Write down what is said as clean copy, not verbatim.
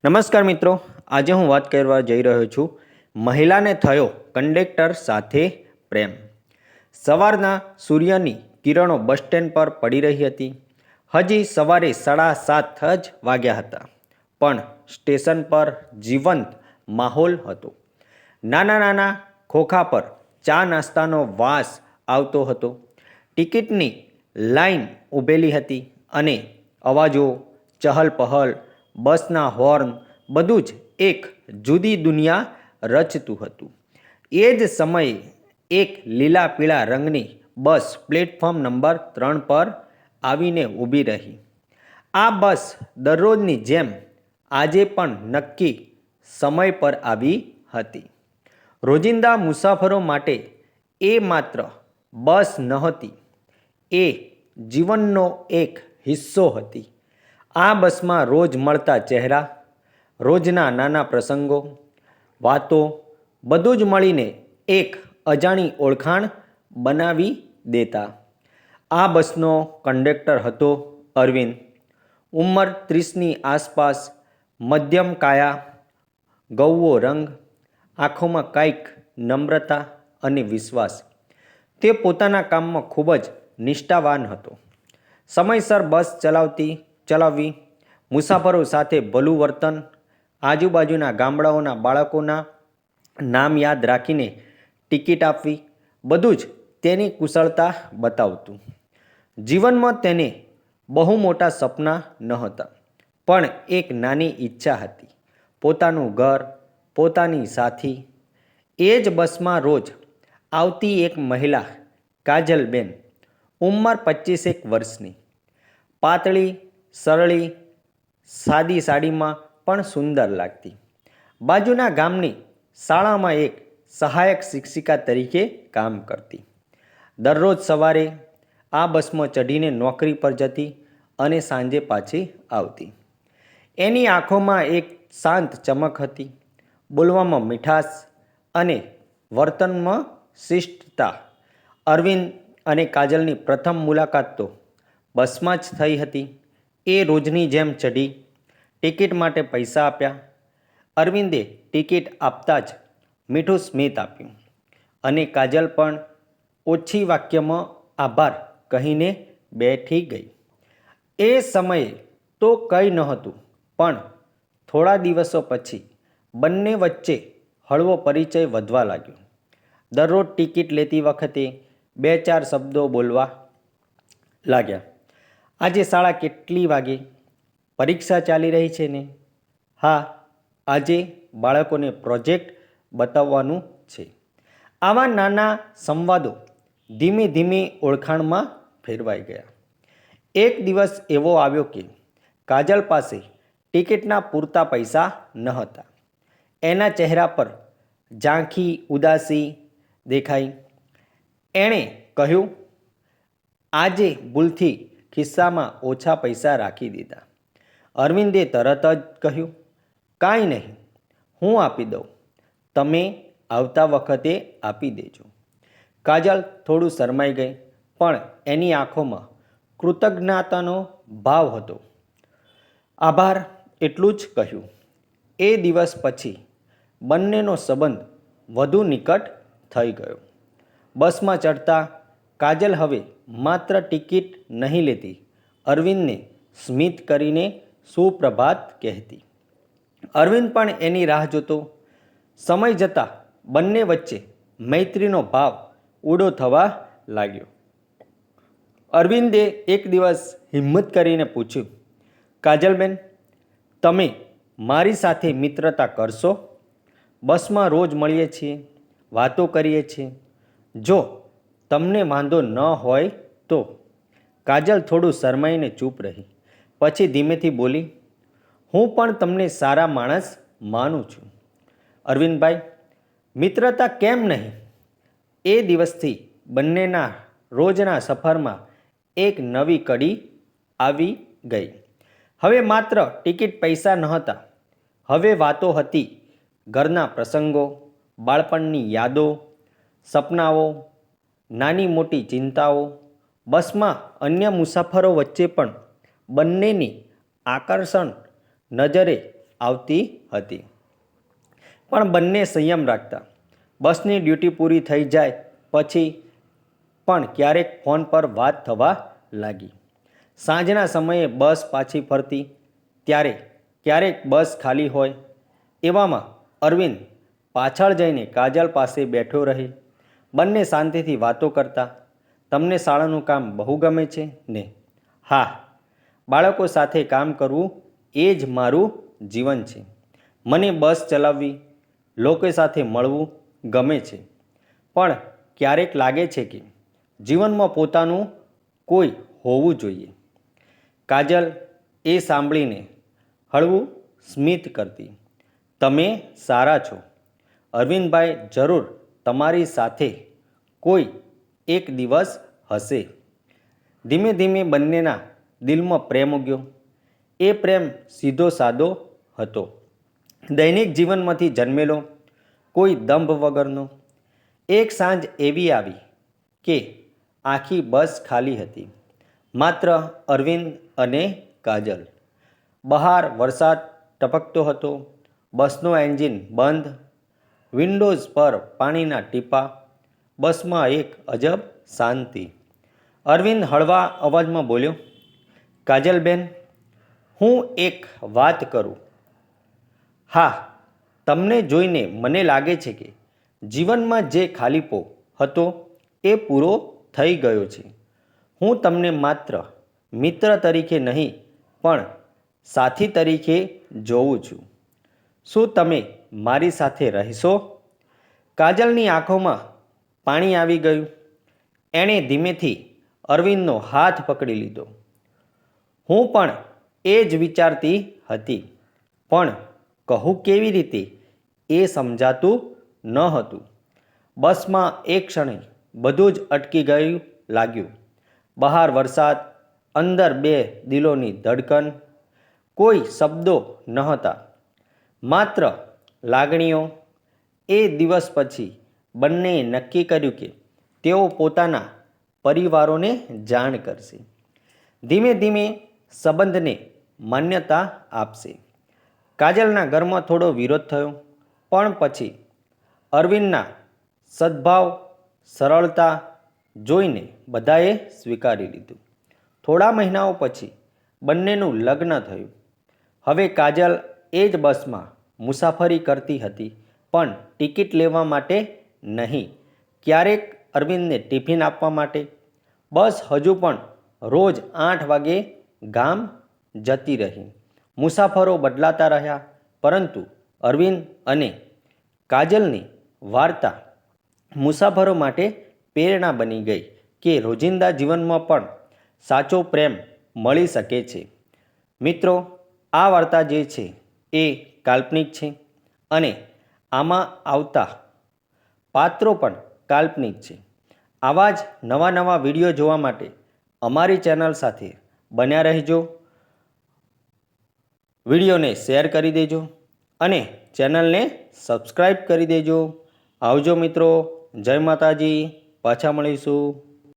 નમસ્કાર મિત્રો, આજે હું વાત કરવા જઈ રહ્યો છું મહિલાને થયો કંડક્ટર સાથે પ્રેમ. સવારના સૂર્યની કિરણો બસ સ્ટેન્ડ પર પડી રહી હતી. હજી સવારે 7:30 જ વાગ્યા હતા, પણ સ્ટેશન પર જીવંત માહોલ હતો. નાના નાના ખોખા પર ચા નાસ્તાનો વાસ આવતો હતો. ટિકિટની લાઈન ઊભેલી હતી અને અવાજો, ચહલ-પહલ, બસના હોર્ન બધું જ એક જુદી દુનિયા રચતું હતું. એ જ સમયે એક લીલા પીળા રંગની બસ પ્લેટફોર્મ નંબર 3 પર આવીને ઊભી રહી. આ બસ દરરોજની જેમ આજે પણ નક્કી સમય પર આવી હતી. રોજિંદા મુસાફરો માટે એ માત્ર બસ નહોતી, એ જીવનનો એક હિસ્સો હતી. આ બસમાં રોજ મળતા ચહેરા, રોજના નાના પ્રસંગો, વાતો બધું જ મળીને એક અજાણી ઓળખાણ બનાવી દેતા. આ બસનો કંડક્ટર હતો અરવિંદ. ઉંમર 30ની આસપાસ, મધ્યમ કાયા, ગૌવો રંગ, આંખોમાં કંઈક નમ્રતા અને વિશ્વાસ. તે પોતાના કામમાં ખૂબ જ નિષ્ઠાવાન હતો. સમયસર બસ ચલાવવી, મુસાફરો સાથે ભલું વર્તન, આજુબાજુના ગામડાઓના બાળકોના નામ યાદ રાખીને ટિકિટ આપવી, બધું જ તેની કુશળતા બતાવતું. જીવનમાં તેને બહુ મોટા સપના નહોતા, પણ એક નાની ઈચ્છા હતી, પોતાનું ઘર, પોતાની સાથી. એ જ બસમાં રોજ આવતી એક મહિલા, કાજલબેન, ઉંમર 25 વર્ષની, પાતળી, સરળી, સાદી સાડીમાં પણ સુંદર લાગતી. બાજુના ગામની શાળામાં એક સહાયક શિક્ષિકા તરીકે કામ કરતી. દરરોજ સવારે આ બસમાં ચઢીને નોકરી પર જતી અને સાંજે પાછી આવતી. એની આંખોમાં એક શાંત ચમક હતી, બોલવામાં મીઠાશ અને વર્તનમાં શિષ્ટતા. અરવિંદ અને કાજલની પ્રથમ મુલાકાત તો બસમાં જ થઈ હતી. એ રોજની જેમ ચઢી, ટિકિટ માટે પૈસા આપ્યા. અરવિંદે ટિકિટ આપતા જ મીઠું સ્મિત આપ્યું અને કાજલ પણ ઓછી વાક્યમાં આભાર કહીને બેઠી ગઈ. એ સમયે તો કંઈ નહોતું, પણ થોડા દિવસો પછી બંને વચ્ચે હળવો પરિચય વધવા લાગ્યો. દરરોજ ટિકિટ લેતી વખતે 2-4 શબ્દો બોલવા લાગ્યા. આજે શાળા કેટલી વાગે? પરીક્ષા ચાલી રહી છે ને? હા, આજે બાળકોને પ્રોજેક્ટ બતાવવાનું છે. આવા નાના સંવાદો ધીમે ધીમે ઓળખાણમાં ફેરવાઈ ગયા. એક દિવસ એવો આવ્યો કે કાજલ પાસે ટિકિટના પૂરતા પૈસા નહોતા. એના ચહેરા પર ઝાંખી ઉદાસી દેખાઈ. એણે કહ્યું, આજે ભૂલથી ખિસ્સામાં ઓછા પૈસા રાખી દીધા. અરવિંદે તરત જ કહ્યું, કાંઈ નહીં, હું આપી દઉં, તમે આવતા વખતે આપી દેજો. કાજલ થોડું શરમાઈ ગઈ, પણ એની આંખોમાં કૃતજ્ઞતાનો ભાવ હતો. આભાર, એટલું જ કહ્યું. એ દિવસ પછી બંનેનો સંબંધ વધુ નિકટ થઈ ગયો. બસમાં ચડતા કાજલ હવે માત્ર ટિકિટ નહીં લેતી, અરવિંદને સ્મિત કરીને સુપ્રભાત કહેતી. અરવિંદ પણ એની રાહ જોતો. સમય જતાં બંને વચ્ચે મૈત્રીનો ભાવ ઊંડો થવા લાગ્યો. અરવિંદે એક દિવસ હિંમત કરીને પૂછ્યું, કાજલબેન, તમે મારી સાથે મિત્રતા કરશો? બસમાં રોજ મળીએ છીએ, વાતો કરીએ છીએ. જો તમને વાંધો ન હોય તો. કાજલ થોડું શરમાઈને ચૂપ રહી. પછી ધીમેથી બોલી, હું પણ તમને સારા માણસ માનું છું અરવિંદભાઈ, મિત્રતા કેમ નહીં? એ દિવસથી બંનેના રોજના સફરમાં એક નવી કડી આવી ગઈ. હવે માત્ર ટિકિટ પૈસા નહોતા, હવે વાતો હતી, ઘરના પ્રસંગો, બાળપણની યાદો, સપનાઓ, નાની મોટી ચિંતાઓ. બસમાં અન્ય મુસાફરો વચ્ચે પણ બંનેની આકર્ષણ નજરે આવતી હતી. પણ બંને સંયમ રાખતા. બસની ડ્યુટી પૂરી થઈ જાય પછી પણ ક્યારેક ફોન પર વાત થવા લાગી. સાંજના સમયે બસ પાછી ફરતી ત્યારે ક્યારેક બસ ખાલી હોય. એવામાં અરવિંદ પાછળ જઈને કાજલ પાસે બેઠો રહે. બંને શાંતિથી વાતો કરતા. તમને શાળાનું કામ બહુ ગમે છે ને? હા, બાળકો સાથે કામ કરવું એ જ મારું જીવન છે. મને બસ ચલાવવી, લોકો સાથે મળવું ગમે છે. પણ ક્યારેક લાગે છે કે જીવનમાં પોતાનું કોઈ હોવું જોઈએ. કાજલ એ સાંભળીને હળવું સ્મિત કરતી. તમે સારા છો. અરવિંદભાઈ જરૂર તમારી સાથે કોઈ એક દિવસ હશે. ધીમે ધીમે બંનેના દિલમાં પ્રેમ ઉગ્યો. એ પ્રેમ સીધો સાદો હતો, દૈનિક જીવનમાંથી જન્મેલો, કોઈ દંભ વગરનો. એક સાંજ એવી આવી કે આખી બસ ખાલી હતી. માત્ર અરવિંદ અને કાજલ. બહાર વરસાદ ટપકતો હતો. બસનો એન્જિન બંધ. વિન્ડોઝ પર પાણીના ટીપાં. બસમાં એક અજબ શાંતિ. અરવિંદ હળવા અવાજમાં બોલ્યો, કાજલબેન, હું એક વાત કરું? હા, તમને જોઈને મને લાગે છે કે જીવનમાં જે ખાલીપો હતો એ પૂરો થઈ ગયો છે. હું તમને માત્ર મિત્ર તરીકે નહીં પણ સાથી તરીકે જોઉં છું. શું તમે મારી સાથે રહેશો? કાજલની આંખોમાં પાણી આવી ગયું. એણે ધીમેથી અરવિંદનો હાથ પકડી લીધો. હું પણ એ જ વિચારતી હતી, પણ કહું કેવી રીતે એ સમજાતું ન હતું. બસમાં એક ક્ષણે બધું જ અટકી ગયું લાગ્યું. બહાર વરસાદ, અંદર બે દિલોની ધડકન. કોઈ શબ્દો નહોતા, માત્ર લાગણીઓ. એ દિવસ પછી બંનેએ નક્કી કર્યું કે તેઓ પોતાના પરિવારોને જાણ કરશે. ધીમે ધીમે સંબંધને માન્યતા આપશે. કાજલના ઘરમાં થોડો વિરોધ થયો, પણ પછી અરવિંદના સદ્ભાવ, સરળતા જોઈને બધાએ સ્વીકારી લીધું. થોડા મહિનાઓ પછી બંનેનું લગ્ન થયું. હવે કાજલ એ જ બસમાં મુસાફરી કરતી હતી, પણ ટિકિટ લેવા માટે નહીં, ક્યારેક અરવિંદને ટિફિન આપવા માટે. બસ હજુ પણ રોજ 8 વાગે ગામ જતી રહી. મુસાફરો બદલાતા રહ્યા, પરંતુ અરવિંદ અને કાજલની વાર્તા મુસાફરો માટે પ્રેરણા બની ગઈ કે રોજિંદા જીવનમાં પણ સાચો પ્રેમ મળી શકે છે. મિત્રો, આ વાર્તા જે છે એ કાલ્પનિક છે અને આમાં આવતા પાત્રો પણ કાલ્પનિક છે. આવા જ નવા નવા વિડીયો જોવા માટે અમારી ચેનલ સાથે બન્યા રહેજો. વિડીયોને શેર કરી દેજો અને ચેનલને સબસ્ક્રાઈબ કરી દેજો. આવજો મિત્રો. જય માતાજી. પાછા મળીશું.